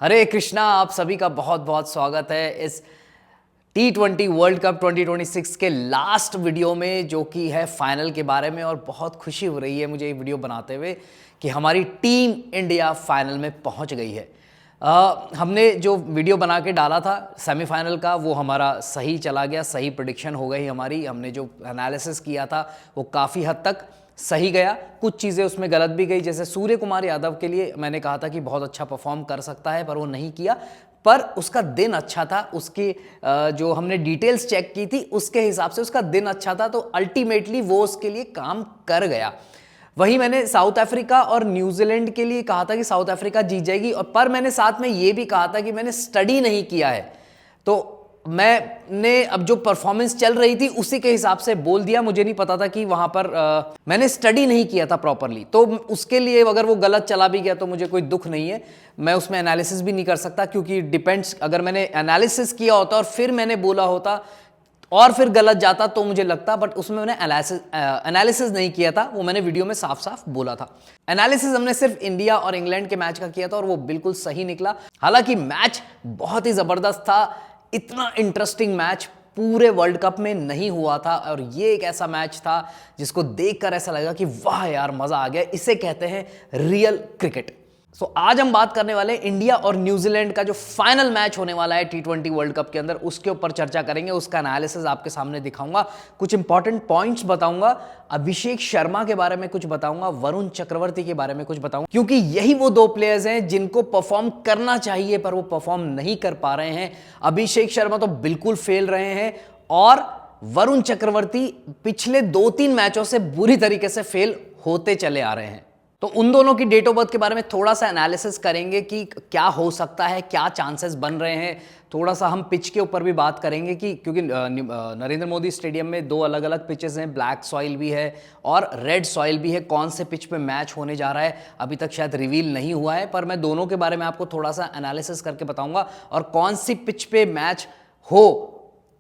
हरे कृष्णा। आप सभी का बहुत बहुत स्वागत है इस T20 वर्ल्ड कप 2026 के लास्ट वीडियो में, जो कि है फाइनल के बारे में। और बहुत खुशी हो रही है मुझे ये वीडियो बनाते हुए कि हमारी टीम इंडिया फाइनल में पहुंच गई है। हमने जो वीडियो बना के डाला था सेमीफाइनल का, वो हमारा सही चला गया, सही प्रेडिक्शन हो गई हमारी। हमने जो एनालिसिस किया था वो काफ़ी हद तक सही गया, कुछ चीज़ें उसमें गलत भी गई। जैसे सूर्य कुमार यादव के लिए मैंने कहा था कि बहुत अच्छा परफॉर्म कर सकता है, पर वो नहीं किया। पर उसका दिन अच्छा था, उसकी जो हमने डिटेल्स चेक की थी उसके हिसाब से उसका दिन अच्छा था, तो अल्टीमेटली वो उसके लिए काम कर गया। वही मैंने साउथ अफ्रीका और न्यूजीलैंड के लिए कहा था कि साउथ अफ्रीका जीत जाएगी, और पर मैंने साथ में ये भी कहा था कि मैंने स्टडी नहीं किया है, तो मैंने अब जो परफॉर्मेंस चल रही थी उसी के हिसाब से बोल दिया। मुझे नहीं पता था कि वहां पर मैंने स्टडी नहीं किया था प्रॉपरली, तो उसके लिए अगर वो गलत चला भी गया तो मुझे कोई दुख नहीं है। मैं उसमें एनालिसिस भी नहीं कर सकता, क्योंकि डिपेंड्स, अगर मैंने एनालिसिस किया होता और फिर मैंने बोला होता और फिर गलत जाता तो मुझे लगता, बट उसमें मैंने एनालिसिस नहीं किया था, वो मैंने वीडियो में साफ साफ बोला था। एनालिसिस हमने सिर्फ इंडिया और इंग्लैंड के मैच का किया था और वो बिल्कुल सही निकला। हालांकि मैच बहुत ही जबरदस्त था, इतना इंटरेस्टिंग मैच पूरे वर्ल्ड कप में नहीं हुआ था, और ये एक ऐसा मैच था जिसको देखकर ऐसा लगा कि वाह यार मजा आ गया। इसे कहते हैं रियल क्रिकेट। सो आज हम बात करने वाले इंडिया और न्यूजीलैंड का जो फाइनल मैच होने वाला है T20 वर्ल्ड कप के अंदर, उसके ऊपर चर्चा करेंगे। उसका एनालिसिस आपके सामने दिखाऊंगा, कुछ इंपॉर्टेंट पॉइंट्स बताऊंगा, अभिषेक शर्मा के बारे में कुछ बताऊंगा, वरुण चक्रवर्ती के बारे में कुछ बताऊंगा, क्योंकि यही वो दो प्लेयर्स हैं जिनको परफॉर्म करना चाहिए पर वो परफॉर्म नहीं कर पा रहे हैं। अभिषेक शर्मा तो बिल्कुल फेल रहे हैं, और वरुण चक्रवर्ती पिछले 2-3 मैचों से बुरी तरीके से फेल होते चले आ रहे हैं। तो उन दोनों की डेट ऑफ बर्थ के बारे में थोड़ा सा एनालिसिस करेंगे कि क्या हो सकता है, क्या चांसेस बन रहे हैं। थोड़ा सा हम पिच के ऊपर भी बात करेंगे कि क्योंकि नरेंद्र मोदी स्टेडियम में 2 अलग अलग पिचेस हैं, ब्लैक सॉइल भी है और रेड सॉइल भी है। कौन से पिच पे मैच होने जा रहा है अभी तक शायद रिवील नहीं हुआ है, पर मैं दोनों के बारे में आपको थोड़ा सा एनालिसिस करके बताऊंगा। और कौन सी पिच पे मैच हो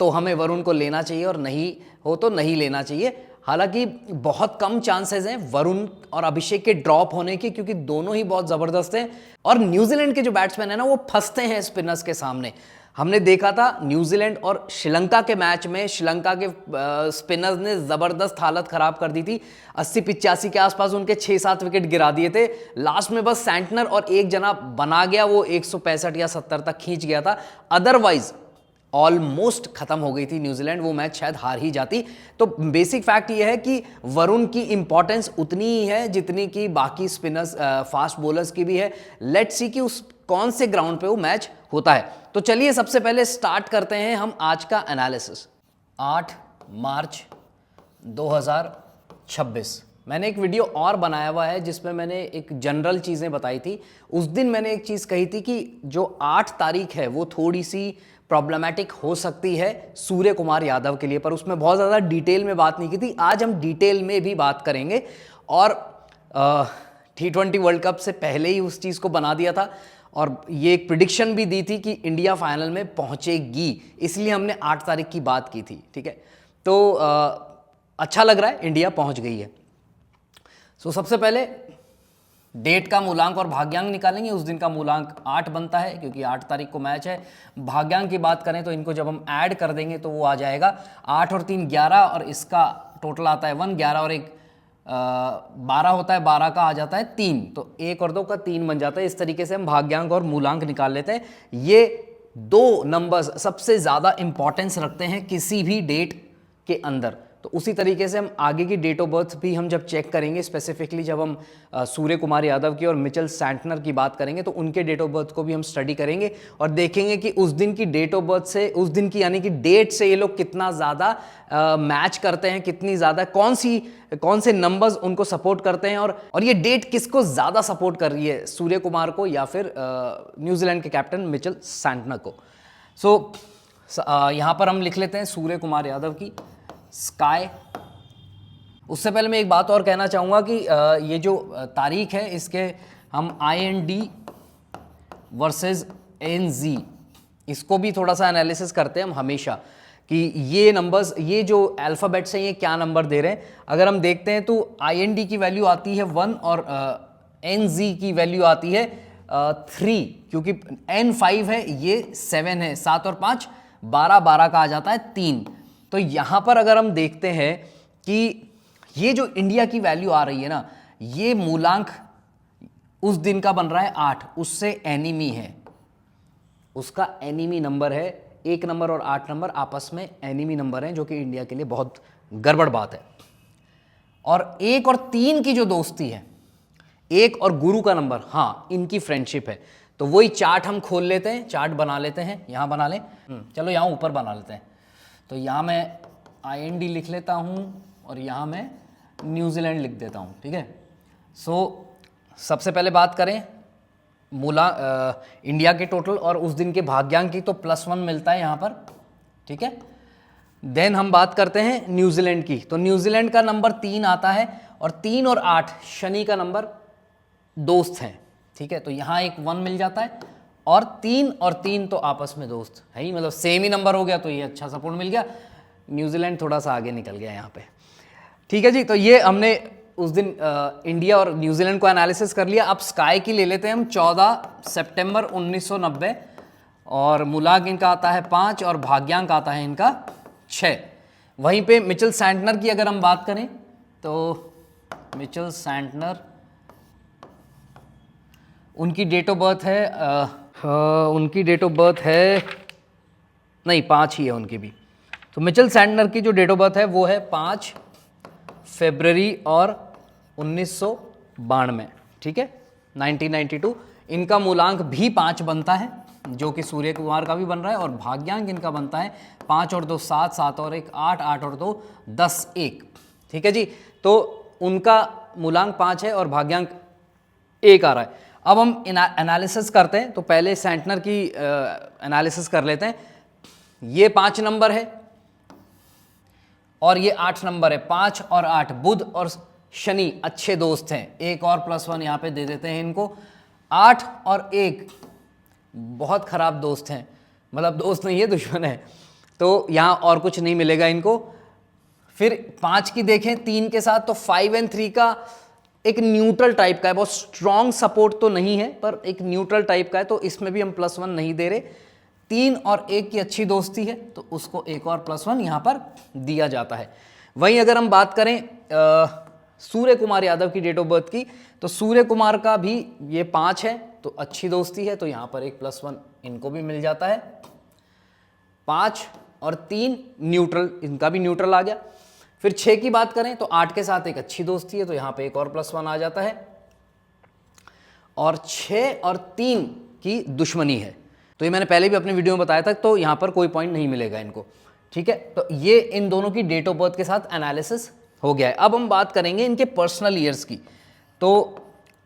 तो हमें वरुण को लेना चाहिए और नहीं हो तो नहीं लेना चाहिए। हालांकि बहुत कम चांसेस हैं वरुण और अभिषेक के ड्रॉप होने के, क्योंकि दोनों ही बहुत जबरदस्त हैं। और न्यूजीलैंड के जो बैट्समैन है ना, वो फंसते हैं स्पिनर्स के सामने। हमने देखा था न्यूजीलैंड और श्रीलंका के मैच में, श्रीलंका के स्पिनर्स ने जबरदस्त हालत खराब कर दी थी। 80-85 के आसपास उनके 6-7 विकेट गिरा दिए थे। लास्ट में बस सैंटनर और एक जना बना गया, वो 165 या 70 तक खींच गया था। अदरवाइज ऑलमोस्ट खत्म हो गई थी न्यूजीलैंड, वो मैच शायद हार ही जाती। तो बेसिक फैक्ट ये है कि वरुण की इंपॉर्टेंस उतनी ही है जितनी कि बाकी स्पिनर्स, फास्ट बॉलर्स की भी है। लेट्स सी कि उस कौन से ग्राउंड पे वो मैच होता है। तो चलिए सबसे पहले स्टार्ट करते हैं हम आज का एनालिसिस। 8 मार्च 2026 मैंने एक वीडियो और बनाया हुआ है जिसमें मैंने एक जनरल चीज़ें बताई थी। उस दिन मैंने एक चीज़ कही थी कि जो 8 तारीख है वो थोड़ी सी प्रॉब्लमेटिक हो सकती है सूर्य कुमार यादव के लिए, पर उसमें बहुत ज़्यादा डिटेल में बात नहीं की थी। आज हम डिटेल में भी बात करेंगे, और T20 वर्ल्ड कप से पहले ही उस चीज़ को बना दिया था, और ये एक प्रिडिक्शन भी दी थी कि इंडिया फाइनल में पहुंचेगी, इसलिए हमने 8 तारीख की बात की थी। ठीक है, तो अच्छा लग रहा है, इंडिया पहुंच गई है। सो सबसे पहले डेट का मूलांक और भाग्यांक निकालेंगे। उस दिन का मूलांक 8 बनता है क्योंकि 8 तारीख को मैच है। भाग्यांक की बात करें तो इनको जब हम ऐड कर देंगे तो वो आ जाएगा 8 और 3 11, और इसका टोटल आता है 1। 11 और 1 12 होता है, 12 का आ जाता है 3, तो 1 और 2 का 3 बन जाता है। इस तरीके से हम भाग्यांक और मूलांक निकाल लेते हैं। ये 2 नंबर्स सबसे ज़्यादा इंपॉर्टेंस रखते हैं किसी भी डेट के अंदर। तो उसी तरीके से हम आगे की डेट ऑफ बर्थ भी हम जब चेक करेंगे, स्पेसिफिकली जब हम सूर्य कुमार यादव की और मिचेल सैंटनर की बात करेंगे तो उनके डेट ऑफ बर्थ को भी हम स्टडी करेंगे और देखेंगे कि उस दिन की डेट ऑफ बर्थ से, उस दिन की यानी कि डेट से ये लोग कितना ज़्यादा मैच करते हैं, कितनी ज़्यादा कौन से नंबर्स उनको सपोर्ट करते हैं, और ये डेट किसको ज़्यादा सपोर्ट कर रही है, सूर्य कुमार को या फिर न्यूजीलैंड के कैप्टन मिचेल सैंटनर को। सो यहाँ पर हम लिख लेते हैं सूर्य कुमार यादव की स्काई। उससे पहले मैं एक बात और कहना चाहूँगा कि ये जो तारीख है इसके हम IND वर्सेस NZ इसको भी थोड़ा सा एनालिसिस करते हैं हम हमेशा, कि ये नंबर्स, ये जो अल्फ़ाबेट्स हैं ये क्या नंबर दे रहे हैं। अगर हम देखते हैं तो IND की वैल्यू आती है 1 और NZ की वैल्यू आती है 3, क्योंकि N5 है, ये 7 है, 7 और 5 12, 12 का आ जाता है 3। तो यहाँ पर अगर हम देखते हैं कि ये जो इंडिया की वैल्यू आ रही है ना, ये मूलांक उस दिन का बन रहा है 8, उससे एनिमी है, उसका एनिमी नंबर है। 1 नंबर और 8 नंबर आपस में एनिमी नंबर हैं, जो कि इंडिया के लिए बहुत गड़बड़ बात है। और 1 और 3 की जो दोस्ती है, 1 और गुरु का नंबर, हाँ, इनकी फ्रेंडशिप है। तो वही चार्ट हम खोल लेते हैं, चार्ट बना लेते हैं, यहाँ बना लें, चलो यहाँ ऊपर बना लेते हैं। तो यहाँ मैं IND लिख लेता हूँ और यहाँ मैं न्यूजीलैंड लिख देता हूँ, ठीक है। सो सबसे पहले बात करें इंडिया के टोटल और उस दिन के भाग्यांक की, तो +1 मिलता है यहाँ पर, ठीक है। देन हम बात करते हैं न्यूजीलैंड की, तो न्यूजीलैंड का नंबर 3 आता है और 3 और 8 शनि का नंबर दोस्त हैं, ठीक है। तो यहाँ एक 1 मिल जाता है और 3 तो आपस में दोस्त है ही, मतलब सेम ही नंबर हो गया, तो ये अच्छा सपोर्ट मिल गया। न्यूजीलैंड थोड़ा सा आगे निकल गया यहाँ पे, ठीक है जी। तो ये हमने उस दिन इंडिया और न्यूजीलैंड को एनालिसिस कर लिया। अब स्काई की ले लेते हैं हम। 14 सितंबर 1990 और मूलांक इनका आता है 5 और भाग्यांक आता है इनका 6। वहीं पे मिचेल सैंटनर की अगर हम बात करें तो मिचेल सैंटनर, उनकी डेट ऑफ बर्थ है नहीं 5 ही है उनकी भी। तो मिचेल सैंटनर की जो डेट ऑफ बर्थ है वो है 5 फरवरी और 1992, ठीक है, 1992। इनका मूलांक भी 5 बनता है, जो कि सूर्य कुमार का भी बन रहा है, और भाग्यांक इनका बनता है 5 और 2 7, 7 और 1 8, 8 और 2 10 1, ठीक है जी। तो उनका मूलांक 5 है और भाग्यांक 1 आ रहा है। अब हम एनालिसिस करते हैं, तो पहले सैंटनर की एनालिसिस कर लेते हैं। ये 5 नंबर है और ये 8 नंबर है। 5 और 8 बुध और शनि अच्छे दोस्त हैं, एक और +1 यहाँ पे दे देते हैं इनको। 8 और 1 बहुत खराब दोस्त हैं, मतलब दोस्त नहीं है, दुश्मन है, तो यहाँ और कुछ नहीं मिलेगा इनको। फिर 5 की देखें 3 के साथ, तो 5 और 3 का एक न्यूट्रल टाइप का है, बहुत स्ट्रॉन्ग सपोर्ट तो नहीं है पर एक न्यूट्रल टाइप का है, तो इसमें भी हम +1 नहीं दे रहे। 3 और 1 की अच्छी दोस्ती है, तो उसको एक और +1 यहाँ पर दिया जाता है। वहीं अगर हम बात करें सूर्य कुमार यादव की डेट ऑफ बर्थ की, तो सूर्य कुमार का भी ये 5 है, तो अच्छी दोस्ती है, तो यहाँ पर एक +1 इनको भी मिल जाता है। 5 और 3 न्यूट्रल, इनका भी न्यूट्रल आ गया। फिर 6 की बात करें तो 8 के साथ एक अच्छी दोस्ती है, तो यहाँ पे एक और +1 आ जाता है। और 6 और 3 की दुश्मनी है, तो ये मैंने पहले भी अपने वीडियो में बताया था, तो यहाँ पर कोई पॉइंट नहीं मिलेगा इनको, ठीक है। तो ये इन दोनों की डेट ऑफ बर्थ के साथ एनालिसिस हो गया है। अब हम बात करेंगे इनके पर्सनल ईयर्स की। तो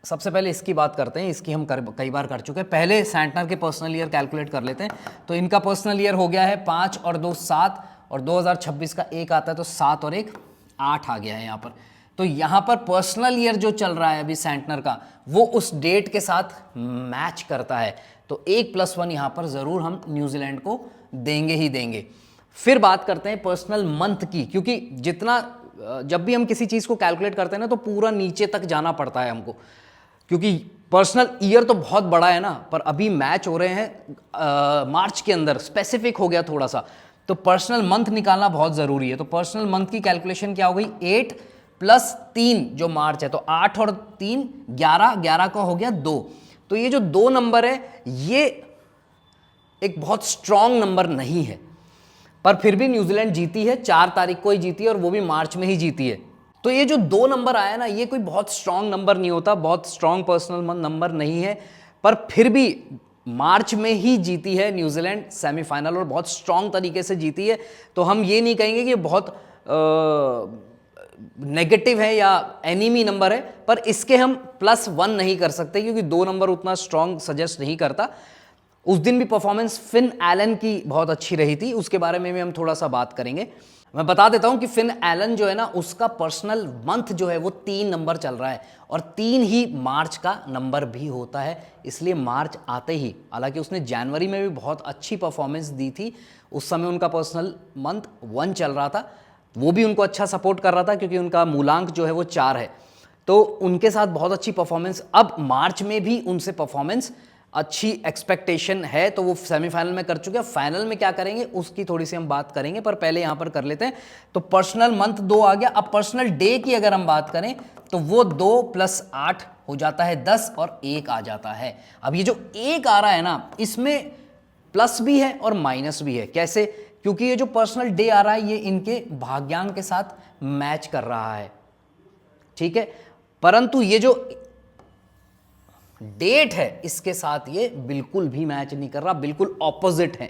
सबसे पहले इसकी बात करते हैं, इसकी हम कई बार कर चुके हैं। पहले सैंटनर के पर्सनल ईयर कैलकुलेट कर लेते हैं। तो इनका पर्सनल ईयर हो गया है 5 और 2 7, और 2026 का 1 आता है, तो 7 और 1 8 आ गया है यहाँ पर। तो यहाँ पर पर्सनल ईयर जो चल रहा है अभी सैंटनर का, वो उस डेट के साथ मैच करता है, तो एक +1 यहाँ पर ज़रूर हम न्यूजीलैंड को देंगे ही देंगे। फिर बात करते हैं पर्सनल मंथ की, क्योंकि जब भी हम किसी चीज़ को कैलकुलेट करते हैं ना, तो पूरा नीचे तक जाना पड़ता है हमको, क्योंकि पर्सनल ईयर तो बहुत बड़ा है ना, पर अभी मैच हो रहे हैं मार्च के अंदर, स्पेसिफिक हो गया थोड़ा सा, तो पर्सनल मंथ निकालना बहुत ज़रूरी है। तो पर्सनल मंथ की कैलकुलेशन क्या हो गई, 8 + 3 जो मार्च है, तो 8 और 3 11, 11 का हो गया 2। तो ये जो 2 नंबर है, ये एक बहुत स्ट्रॉन्ग नंबर नहीं है, पर फिर भी न्यूजीलैंड जीती है, 4 तारीख को ही जीती है, और वो भी मार्च में ही जीती है। तो ये जो 2 नंबर आया ना, ये कोई बहुत स्ट्रॉन्ग नंबर नहीं होता, बहुत स्ट्रॉन्ग पर्सनल नंबर नहीं है, पर फिर भी मार्च में ही जीती है न्यूजीलैंड सेमीफाइनल, और बहुत स्ट्रॉन्ग तरीके से जीती है। तो हम ये नहीं कहेंगे कि बहुत नेगेटिव है या एनिमी नंबर है, पर इसके हम +1 नहीं कर सकते, क्योंकि 2 नंबर उतना स्ट्रॉन्ग सजेस्ट नहीं करता। उस दिन भी परफॉर्मेंस फिन एलन की बहुत अच्छी रही थी, उसके बारे में भी हम थोड़ा सा बात करेंगे। मैं बता देता हूं कि फिन एलन जो है ना, उसका पर्सनल मंथ जो है वो 3 नंबर चल रहा है, और 3 ही मार्च का नंबर भी होता है, इसलिए मार्च आते ही, हालांकि उसने जनवरी में भी बहुत अच्छी परफॉर्मेंस दी थी, उस समय उनका पर्सनल मंथ 1 चल रहा था, वो भी उनको अच्छा सपोर्ट कर रहा था, क्योंकि उनका मूलांक जो है वो 4 है। तो उनके साथ बहुत अच्छी परफॉर्मेंस, अब मार्च में भी उनसे परफॉर्मेंस अच्छी एक्सपेक्टेशन है, तो वो सेमीफाइनल में कर चुके हैं। फाइनल में क्या करेंगे उसकी थोड़ी सी हम बात करेंगे, पर पहले यहां पर कर लेते हैं। तो पर्सनल मंथ 2 आ गया। अब पर्सनल डे की अगर हम बात करें तो वो 2 + 8 हो जाता है 10 और 1 आ जाता है। अब ये जो 1 आ रहा है ना, इसमें प्लस भी है और माइनस भी है। कैसे? क्योंकि ये जो पर्सनल डे आ रहा है ये इनके भाग्यांक के साथ मैच कर रहा है, ठीक है। परंतु ये जो डेट है इसके साथ ये बिल्कुल भी मैच नहीं कर रहा, बिल्कुल ऑपोजिट है।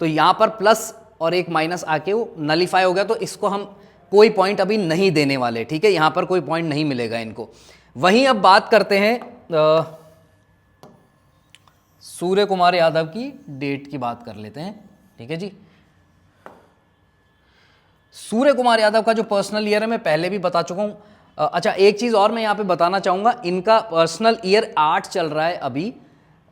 तो यहां पर प्लस और एक माइनस आके वो नलीफाई हो गया, तो इसको हम कोई पॉइंट अभी नहीं देने वाले, ठीक है। यहां पर कोई पॉइंट नहीं मिलेगा इनको। वहीं अब बात करते हैं सूर्य कुमार यादव की डेट की बात कर लेते हैं, ठीक है जी। सूर्य कुमार यादव का जो पर्सनल ईयर है मैं पहले भी बता चुका हूं। अच्छा, एक चीज और मैं यहां पे बताना चाहूंगा, इनका पर्सनल ईयर 8 चल रहा है अभी,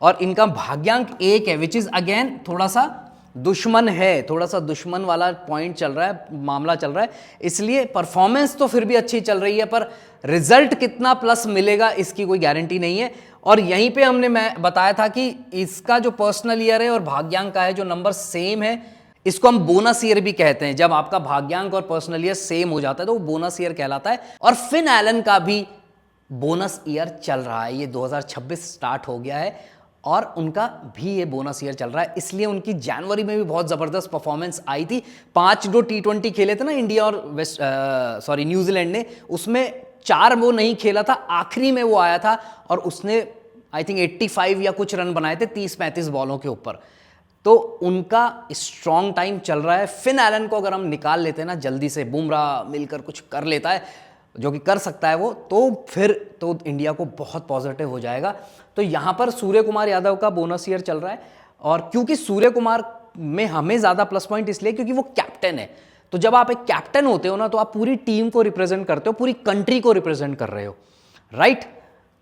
और इनका भाग्यांक 1 है, विच इज अगेन थोड़ा सा दुश्मन है, थोड़ा सा दुश्मन वाला पॉइंट चल रहा है, मामला चल रहा है। इसलिए परफॉर्मेंस तो फिर भी अच्छी चल रही है, पर रिजल्ट कितना प्लस मिलेगा इसकी कोई गारंटी नहीं है। और यहीं पे मैं बताया था कि इसका जो पर्सनल ईयर है और भाग्यांक का है जो नंबर सेम है, इसको हम बोनस ईयर भी कहते हैं। जब आपका भाग्यांक और पर्सनल ईयर सेम हो जाता है तो वो बोनस ईयर कहलाता है। और फिन एलन का भी बोनस ईयर चल रहा है, ये 2026 स्टार्ट हो गया है और उनका भी ये बोनस ईयर चल रहा है। इसलिए उनकी जनवरी में भी बहुत जबरदस्त परफॉर्मेंस आई थी। 5 जो T20 खेले थे ना इंडिया और न्यूजीलैंड ने, उसमें 4 वो नहीं खेला था, आखिरी में वो आया था और उसने आई थिंक 85 या कुछ रन बनाए थे 30-35 बॉलों के ऊपर। तो उनका स्ट्रॉन्ग टाइम चल रहा है। फिन एलन को अगर हम निकाल लेते हैं ना जल्दी से, बुमराह मिलकर कुछ कर लेता है, जो कि कर सकता है वो, तो फिर तो इंडिया को बहुत पॉजिटिव हो जाएगा। तो यहां पर सूर्य कुमार यादव का बोनस ईयर चल रहा है। और क्योंकि सूर्य कुमार में हमें ज्यादा प्लस पॉइंट इसलिए क्योंकि वो कैप्टन है। तो जब आप एक कैप्टन होते हो ना, तो आप पूरी टीम को रिप्रेजेंट करते हो, पूरी कंट्री को रिप्रेजेंट कर रहे हो, राइट।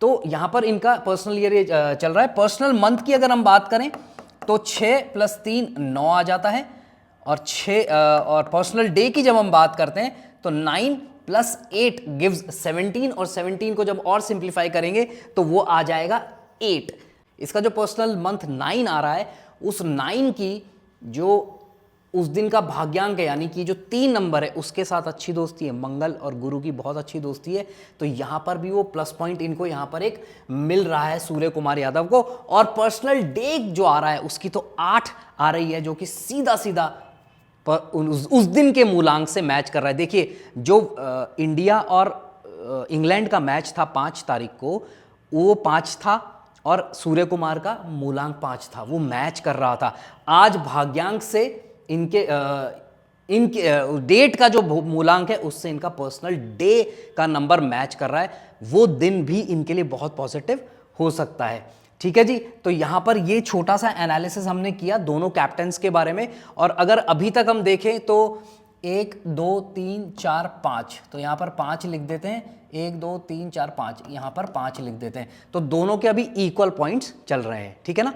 तो यहां पर इनका पर्सनल ईयर चल रहा है। पर्सनल मंथ की अगर हम बात करें तो 6 + 3 9 आ जाता है। और पर्सनल डे की जब हम बात करते हैं तो 9 + 8 गिव्स 17, और 17 को जब और सिंप्लीफाई करेंगे तो वो आ जाएगा 8। इसका जो पर्सनल मंथ 9 आ रहा है, उस 9 की जो उस दिन का भाग्यांक है, यानी कि जो 3 नंबर है उसके साथ अच्छी दोस्ती है, मंगल और गुरु की बहुत अच्छी दोस्ती है। तो यहां पर भी वो प्लस पॉइंट इनको यहां पर एक मिल रहा है सूर्य कुमार यादव को। और पर्सनल डे जो आ रहा है उसकी तो 8 आ रही है, जो कि सीधा सीधा उस दिन के मूलांक से मैच कर रहा है। देखिए, जो इंडिया और इंग्लैंड का मैच था 5 तारीख को, वो 5 था और सूर्य कुमार का मूलांक 5 था, वो मैच कर रहा था। आज भाग्यांक से इनके डेट का जो मूलांक है उससे इनका पर्सनल डे का नंबर मैच कर रहा है। वो दिन भी इनके लिए बहुत पॉजिटिव हो सकता है, ठीक है जी। तो यहां पर ये छोटा सा एनालिसिस हमने किया दोनों कैप्टन्स के बारे में। और अगर अभी तक हम देखें तो 1 2 3 4 5, तो यहां पर 5 लिख देते हैं, 1 2 3 4 5, यहां पर 5 लिख देते हैं। तो दोनों के अभी इक्वल पॉइंट्स चल रहे हैं, ठीक है ना।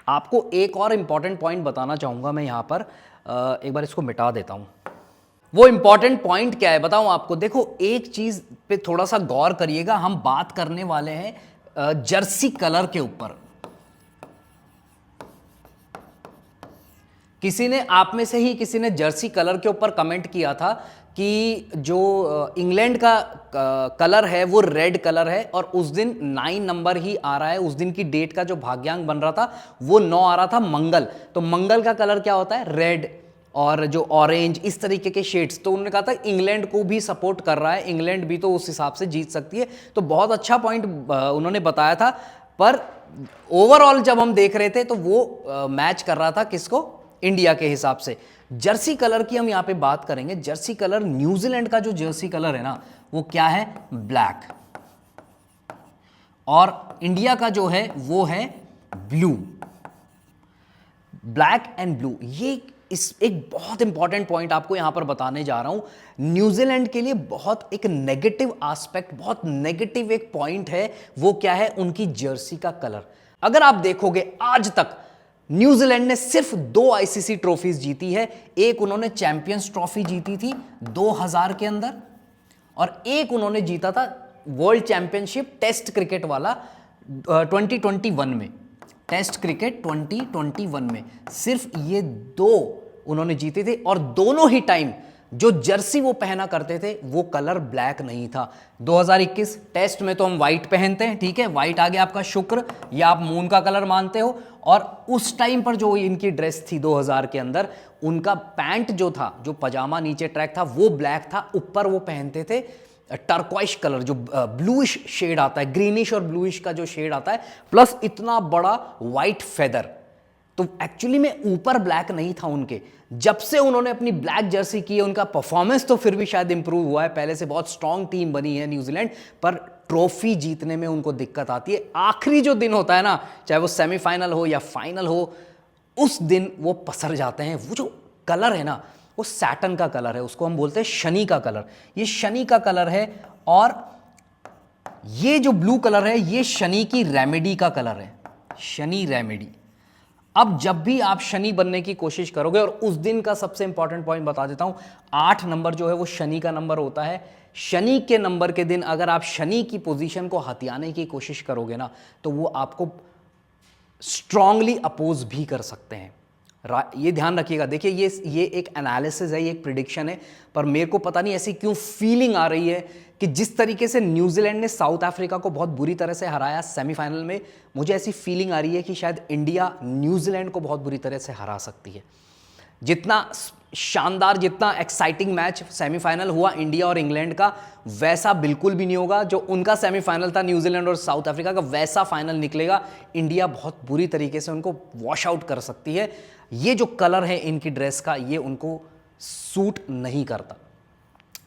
आपको एक और इंपॉर्टेंट पॉइंट बताना चाहूंगा मैं यहां पर, एक बार इसको मिटा देता हूं। वो इंपॉर्टेंट पॉइंट क्या है बताऊं आपको। देखो, एक चीज पे थोड़ा सा गौर करिएगा, हम बात करने वाले हैं जर्सी कलर के ऊपर। किसी ने, आप में से ही किसी ने जर्सी कलर के ऊपर कमेंट किया था कि जो इंग्लैंड का कलर है वो रेड कलर है, और उस दिन 9 नंबर ही आ रहा है। उस दिन की डेट का जो भाग्यांक बन रहा था वो 9 आ रहा था, मंगल। तो मंगल का कलर क्या होता है? रेड और जो ऑरेंज, इस तरीके के शेड्स। तो उन्होंने कहा था इंग्लैंड को भी सपोर्ट कर रहा है, इंग्लैंड भी तो उस हिसाब से जीत सकती है। तो बहुत अच्छा पॉइंट उन्होंने बताया था। पर ओवरऑल जब हम देख रहे थे तो वो मैच कर रहा था किसको? इंडिया के हिसाब से। जर्सी कलर की हम यहां पे बात करेंगे। जर्सी कलर, न्यूजीलैंड का जो जर्सी कलर है ना, वो क्या है? ब्लैक। और इंडिया का जो है वो है ब्लू। ब्लैक एंड ब्लू, ये एक बहुत इंपॉर्टेंट पॉइंट आपको यहां पर बताने जा रहा हूं। न्यूजीलैंड के लिए बहुत एक नेगेटिव एस्पेक्ट, बहुत नेगेटिव एक पॉइंट है। वो क्या है? उनकी जर्सी का कलर। अगर आप देखोगे आज तक न्यूजीलैंड ने सिर्फ 2 आईसीसी ट्रॉफीज जीती है। एक उन्होंने चैंपियंस ट्रॉफी जीती थी 2000 के अंदर, और एक उन्होंने जीता था वर्ल्ड चैंपियनशिप टेस्ट क्रिकेट वाला 2021 में, टेस्ट क्रिकेट 2021 में सिर्फ ये 2 उन्होंने जीते थे, और दोनों ही टाइम जो जर्सी वो पहना करते थे वो कलर ब्लैक नहीं था। 2021 टेस्ट में तो हम व्हाइट पहनते हैं, ठीक है, व्हाइट आ गया आपका शुक्र या आप मून का कलर मानते हो, और उस टाइम पर जो इनकी ड्रेस थी 2000 के अंदर, उनका पैंट जो था, जो पजामा नीचे ट्रैक था वो ब्लैक था, ऊपर वो पहनते थे टर्क्वाइश कलर, जो ब्लूइश शेड आता है, ग्रीनिश और ब्लूइश का जो शेड आता है, प्लस इतना बड़ा व्हाइट फेदर। तो एक्चुअली में ऊपर ब्लैक नहीं था उनके। जब से उन्होंने अपनी ब्लैक जर्सी की है, उनका परफॉर्मेंस तो फिर भी शायद इंप्रूव हुआ है, पहले से बहुत स्ट्रांग टीम बनी है न्यूजीलैंड, पर ट्रॉफी जीतने में उनको दिक्कत आती है। आखिरी जो दिन होता है ना, चाहे वो सेमीफाइनल हो या फाइनल हो, उस दिन वो पसर जाते हैं। वो जो कलर है ना, वो सैटर्न का कलर है, उसको हम बोलते हैं शनि का कलर। ये शनि का कलर है, और ये जो ब्लू कलर है ये शनि की रेमेडी का कलर है, शनि रेमेडी। अब जब भी आप शनि बनने की कोशिश करोगे, और उस दिन का सबसे इंपॉर्टेंट पॉइंट बता देता हूं, 8 नंबर जो है वो शनि का नंबर होता है। शनि के नंबर के दिन अगर आप शनि की पोजीशन को हथियाने की कोशिश करोगे ना, तो वो आपको स्ट्रांगली अपोज भी कर सकते हैं। ये ध्यान रखिएगा। देखिए ये एक एनालिसिस है, ये एक प्रिडिक्शन है, पर मेरे को पता नहीं ऐसी क्यों फीलिंग आ रही है कि जिस तरीके से न्यूजीलैंड ने साउथ अफ्रीका को बहुत बुरी तरह से हराया सेमीफाइनल में, मुझे ऐसी फीलिंग आ रही है कि शायद इंडिया न्यूजीलैंड को बहुत बुरी तरह से हरा सकती है। जितना शानदार, जितना एक्साइटिंग मैच सेमीफाइनल हुआ इंडिया और इंग्लैंड का, वैसा बिल्कुल भी नहीं होगा। जो उनका सेमीफाइनल था न्यूजीलैंड और साउथ अफ्रीका का, वैसा फाइनल निकलेगा। इंडिया बहुत बुरी तरीके से उनको वॉश आउट कर सकती है। ये जो कलर है इनकी ड्रेस का, ये उनको सूट नहीं करता।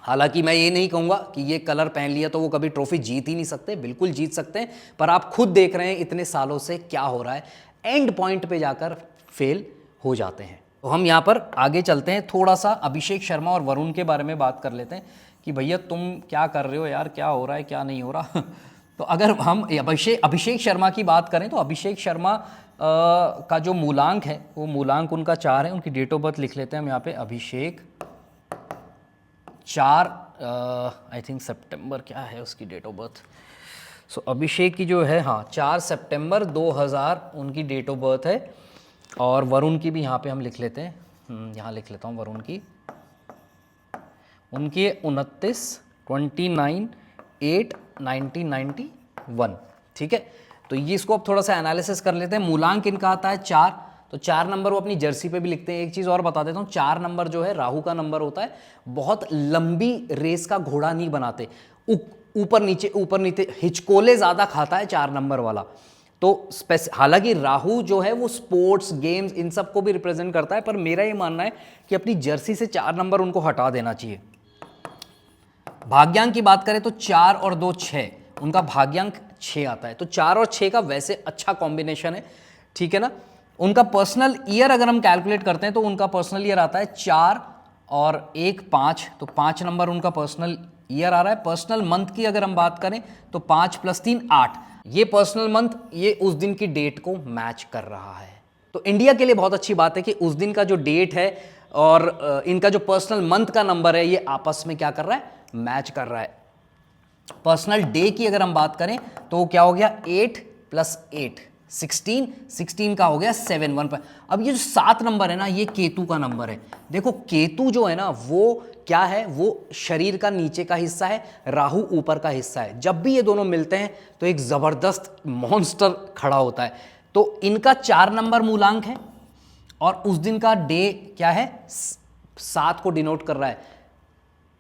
हालांकि मैं ये नहीं कहूँगा कि ये कलर पहन लिया तो वो कभी ट्रॉफी जीत ही नहीं सकते, बिल्कुल जीत सकते हैं, पर आप खुद देख रहे हैं इतने सालों से क्या हो रहा है, एंड पॉइंट पे जाकर फेल हो जाते हैं। तो हम यहाँ पर आगे चलते हैं, थोड़ा सा अभिषेक शर्मा और वरुण के बारे में बात कर लेते हैं कि भैया तुम क्या कर रहे हो यार, क्या हो रहा है क्या नहीं हो रहा। तो अगर हम अभिषेक शर्मा की बात करें तो अभिषेक शर्मा का जो मूलांक है वो मूलांक उनका 4 है। उनकी डेट ऑफ बर्थ लिख लेते हैं हम यहाँ पे, अभिषेक 4 आई थिंक सितंबर, क्या है उसकी डेट ऑफ बर्थ। सो अभिषेक की जो है, हाँ 4 सितंबर 2000 उनकी डेट ऑफ बर्थ है। और वरुण की भी यहाँ पे हम लिख लेते हैं, यहाँ लिख लेता हूँ वरुण की, उनकी 29/8/1991, ठीक है। तो ये इसको अब थोड़ा सा एनालिसिस कर लेते हैं। मूलांक इनका आता है 4, तो 4 नंबर वो अपनी जर्सी पे भी लिखते हैं। एक चीज़ और बता देता हूँ, 4 नंबर जो है राहु का नंबर होता है। बहुत लंबी रेस का घोड़ा नहीं बनाते, ऊपर नीचे हिचकोले ज़्यादा खाता है 4 नंबर वाला। तो हालांकि राहु जो है वो स्पोर्ट्स, गेम्स, इन सब को भी रिप्रेजेंट करता है, पर मेरा ये मानना है कि अपनी जर्सी से 4 नंबर उनको हटा देना चाहिए। भाग्यांक की बात करें तो 4 और 2 6, उनका भाग्यांक 6 आता है। तो 4 और 6 का वैसे अच्छा कॉम्बिनेशन है, ठीक है ना। उनका पर्सनल ईयर अगर हम कैलकुलेट करते हैं तो उनका पर्सनल ईयर आता है 4 और 1 5, तो 5 नंबर उनका पर्सनल ईयर आ रहा है। पर्सनल मंथ की अगर हम बात करें तो 5 + 3 8, ये पर्सनल मंथ ये उस दिन की डेट को मैच कर रहा है। तो इंडिया के लिए बहुत अच्छी बात है कि उस दिन का जो डेट है और इनका जो पर्सनल मंथ का नंबर है ये आपस में क्या कर रहा है, मैच कर रहा है। पर्सनल डे की अगर हम बात करें तो क्या हो गया, 8 + 8 16 का हो गया 7 1 पर। अब ये जो 7 नंबर है ना, ये केतु का नंबर है। देखो केतु जो है ना वो क्या है, वो शरीर का नीचे का हिस्सा है, राहु ऊपर का हिस्सा है। जब भी ये दोनों मिलते हैं तो एक जबरदस्त मॉन्स्टर खड़ा होता है। तो इनका 4 नंबर मूलांक है और उस दिन का डे क्या है, 7 को डिनोट कर रहा है।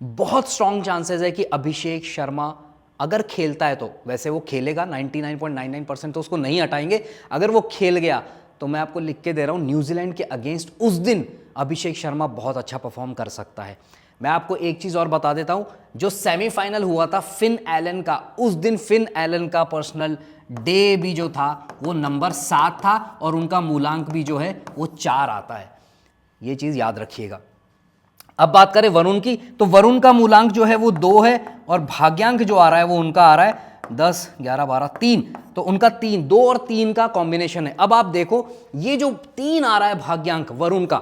बहुत स्ट्रॉन्ग चांसेस है कि अभिषेक शर्मा अगर खेलता है तो, वैसे वो खेलेगा 99.99% तो उसको नहीं हटाएंगे। अगर वो खेल गया तो मैं आपको लिख के दे रहा हूं, न्यूजीलैंड के अगेंस्ट उस दिन अभिषेक शर्मा बहुत अच्छा परफॉर्म कर सकता है। मैं आपको एक चीज और बता देता हूं, जो सेमीफाइनल हुआ था फिन एलन का, उस दिन फिन एलन का पर्सनल डे भी जो था वो नंबर 7 था और उनका मूलांक भी जो है वो 4 आता है। ये चीज याद रखिएगा। अब बात करें वरुण की, तो वरुण का मूलांक जो है वो 2 है और भाग्यांक जो आ रहा है वो उनका आ रहा है 10 11 12 3, तो उनका 3, 2 और 3 का कॉम्बिनेशन है। अब आप देखो ये जो 3 आ रहा है भाग्यांक वरुण का,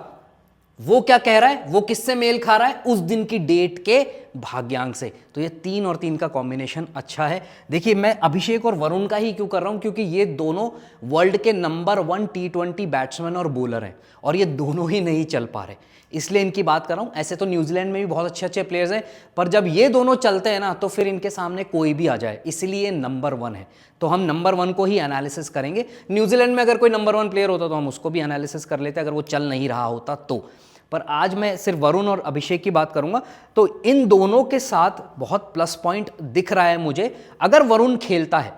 वो क्या कह रहा है, वो किससे मेल खा रहा है, उस दिन की डेट के भाग्यांक से। तो ये 3 और 3 का कॉम्बिनेशन अच्छा है। देखिए मैं अभिषेक और वरुण का ही क्यों कर रहा हूँ, क्योंकि ये दोनों वर्ल्ड के नंबर 1 T20 बैट्समैन और बॉलर हैं और ये दोनों ही नहीं चल पा रहे, इसलिए इनकी बात कर रहा हूं। ऐसे तो न्यूजीलैंड में भी बहुत अच्छे अच्छे प्लेयर्स हैं, पर जब ये दोनों चलते हैं ना तो फिर इनके सामने कोई भी आ जाए, इसलिए नंबर 1 है। तो हम नंबर 1 को ही एनालिसिस करेंगे। न्यूजीलैंड में अगर कोई नंबर 1 प्लेयर होता तो हम उसको भी एनालिसिस कर लेते अगर वो चल नहीं रहा होता तो। पर आज मैं सिर्फ वरुण और अभिषेक की बात करूंगा। तो इन दोनों के साथ बहुत प्लस पॉइंट दिख रहा है मुझे अगर वरुण खेलता है,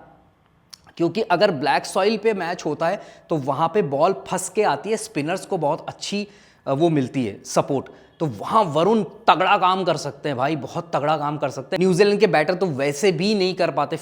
क्योंकि अगर ब्लैक सॉइल पे मैच होता है तो वहां पे बॉल फंस के आती है, स्पिनर्स को बहुत अच्छी वो मिलती है सपोर्ट, तो वहां वरुण तगड़ा काम कर सकते हैं भाई, बहुत तगड़ा काम कर सकते हैं। न्यूजीलैंड के बैटर तो वैसे भी नहीं कर पाते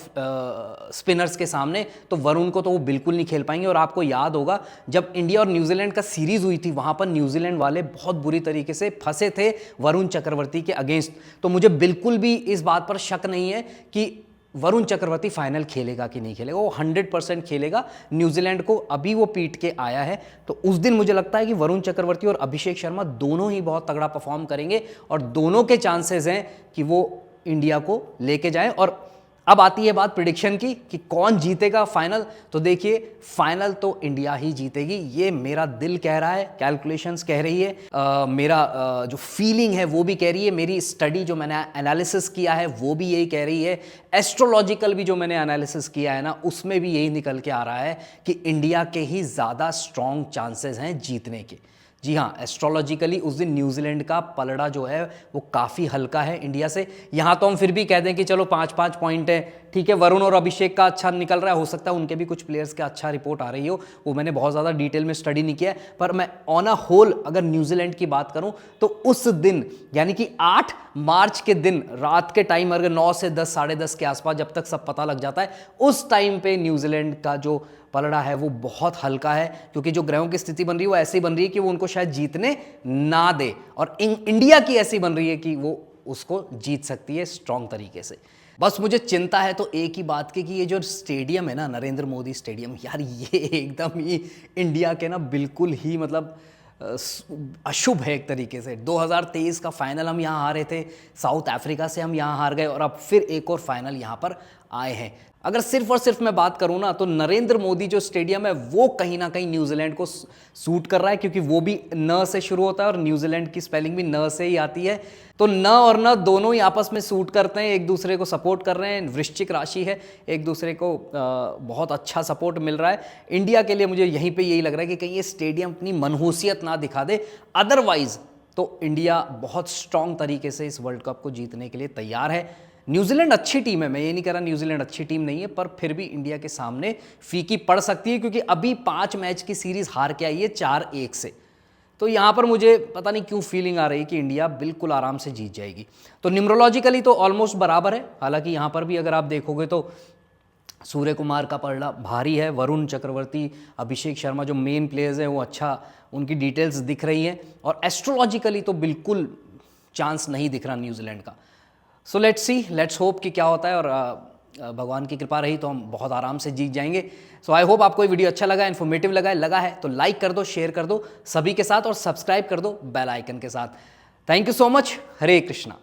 स्पिनर्स के सामने, तो वरुण को तो वो बिल्कुल नहीं खेल पाएंगे। और आपको याद होगा जब इंडिया और न्यूजीलैंड का सीरीज हुई थी, वहां पर न्यूजीलैंड वाले बहुत बुरी तरीके से फंसे थे वरुण चक्रवर्ती के अगेंस्ट। तो मुझे बिल्कुल भी इस बात पर शक नहीं है कि वरुण चक्रवर्ती फाइनल खेलेगा कि नहीं खेलेगा, वो 100% खेलेगा। न्यूजीलैंड को अभी वो पीट के आया है, तो उस दिन मुझे लगता है कि वरुण चक्रवर्ती और अभिषेक शर्मा दोनों ही बहुत तगड़ा परफॉर्म करेंगे और दोनों के चांसेस हैं कि वो इंडिया को लेके जाएं। और अब आती है बात प्रिडिक्शन की कि कौन जीतेगा फाइनल। तो देखिए फाइनल तो इंडिया ही जीतेगी, ये मेरा दिल कह रहा है, कैलकुलेशंस कह रही है, मेरा जो फीलिंग है वो भी कह रही है, मेरी स्टडी जो मैंने एनालिसिस किया है वो भी यही कह रही है, एस्ट्रोलॉजिकल भी जो मैंने एनालिसिस किया है ना उसमें भी यही निकल के आ रहा है कि इंडिया के ही ज़्यादा स्ट्रॉन्ग चांसेस हैं जीतने के। जी हाँ, एस्ट्रोलॉजिकली उस दिन न्यूजीलैंड का पलड़ा जो है वो काफ़ी हल्का है इंडिया से। यहाँ तो हम फिर भी कह दें कि चलो 5-5 पॉइंट है, ठीक है। वरुण और अभिषेक का अच्छा निकल रहा है, हो सकता है उनके भी कुछ प्लेयर्स का अच्छा रिपोर्ट आ रही हो, वो मैंने बहुत ज़्यादा डिटेल में स्टडी नहीं किया है। पर मैं ऑन अ होल अगर न्यूजीलैंड की बात करूँ तो उस दिन यानी कि 8 मार्च के दिन रात के टाइम अगर 9 से 10 साढ़े 10 के आसपास जब तक सब पता लग जाता है, उस टाइम पे न्यूजीलैंड का जो पलड़ा है वो बहुत हल्का है, क्योंकि जो ग्रहों की स्थिति बन रही है वो ऐसी बन रही है कि वो उनको शायद जीतने ना दे, और इंडिया की ऐसी बन रही है कि वो उसको जीत सकती है स्ट्रॉन्ग तरीके से। बस मुझे चिंता है तो एक ही बात की कि ये जो स्टेडियम है ना, नरेंद्र मोदी स्टेडियम, यार ये एकदम ही इंडिया के ना बिल्कुल ही मतलब अशुभ है एक तरीके से। 2023 का फाइनल हम यहाँ हारे थे, साउथ अफ्रीका से हम यहाँ हार गए और अब फिर एक और फाइनल यहाँ पर आए हैं। अगर सिर्फ और सिर्फ मैं बात करूँ ना तो नरेंद्र मोदी जो स्टेडियम है वो कहीं ना कहीं न्यूजीलैंड को सूट कर रहा है, क्योंकि वो भी न से शुरू होता है और न्यूजीलैंड की स्पेलिंग भी न से ही आती है। तो न और न दोनों ही आपस में सूट करते हैं, एक दूसरे को सपोर्ट कर रहे हैं। वृश्चिक राशि है, एक दूसरे को बहुत अच्छा सपोर्ट मिल रहा है। इंडिया के लिए मुझे यहीं पे यही लग रहा है कि कहीं ये स्टेडियम अपनी मनहूसियत ना दिखा दे, अदरवाइज तो इंडिया बहुत स्ट्रांग तरीके से इस वर्ल्ड कप को जीतने के लिए तैयार है। न्यूजीलैंड अच्छी टीम है, मैं ये नहीं कह रहा न्यूजीलैंड अच्छी टीम नहीं है, पर फिर भी इंडिया के सामने फीकी पड़ सकती है, क्योंकि अभी 5 मैच की सीरीज हार के आई है 4-1 से। तो यहाँ पर मुझे पता नहीं क्यों फीलिंग आ रही है कि इंडिया बिल्कुल आराम से जीत जाएगी। तो न्यूमरोलॉजिकली तो ऑलमोस्ट बराबर है, हालांकि यहाँ पर भी अगर आप देखोगे तो सूर्य कुमार का पलड़ा भारी है, वरुण चक्रवर्ती, अभिषेक शर्मा जो मेन प्लेयर्स हैं वो अच्छा उनकी डिटेल्स दिख रही हैं, और एस्ट्रोलॉजिकली तो बिल्कुल चांस नहीं दिख रहा न्यूजीलैंड का। So let's see, let's hope कि क्या होता है, और भगवान की कृपा रही तो हम बहुत आराम से जीत जाएंगे। सो आई होप आपको ये वीडियो अच्छा लगा, इन्फॉर्मेटिव लगा है तो लाइक कर दो, शेयर कर दो सभी के साथ और सब्सक्राइब कर दो बेल आइकन के साथ। Thank you so much. Hare Krishna.